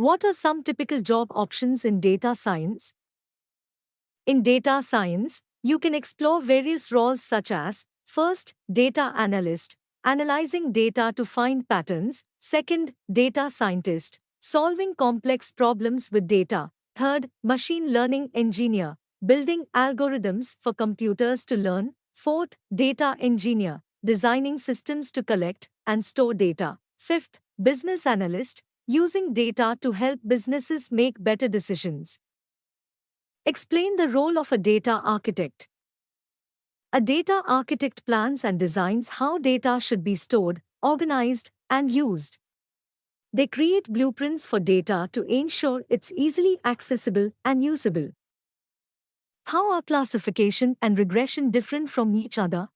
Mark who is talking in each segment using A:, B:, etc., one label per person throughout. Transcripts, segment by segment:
A: What are some typical job options in data science? In data science, you can explore various roles such as first, data analyst, analyzing data to find patterns, second, data scientist, solving complex problems with data, third, machine learning engineer, building algorithms for computers to learn, fourth, data engineer, designing systems to collect and store data, fifth, business analyst, using data to help businesses make better decisions. Explain the role of a data architect. A data architect plans and designs how data should be stored, organized, and used. They create blueprints for data to ensure it's easily accessible and usable. How are classification and regression different from each other?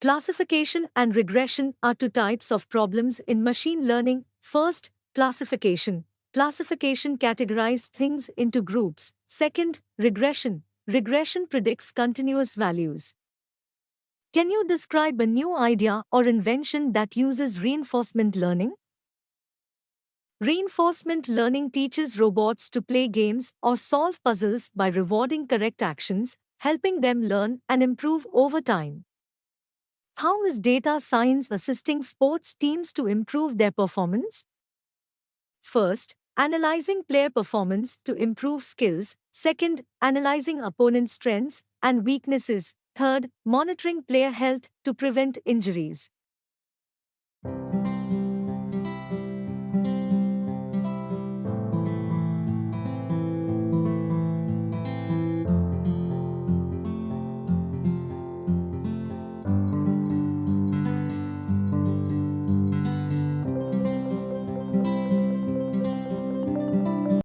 A: Classification and regression are two types of problems in machine learning. First, classification. Classification categorizes things into groups. Second, regression. Regression predicts continuous values. Can you describe a new idea or invention that uses reinforcement learning? Reinforcement learning teaches robots to play games or solve puzzles by rewarding correct actions, helping them learn and improve over time. How is data science assisting sports teams to improve their performance? First, analyzing player performance to improve skills. Second, analyzing opponent strengths and weaknesses. Third, monitoring player health to prevent injuries.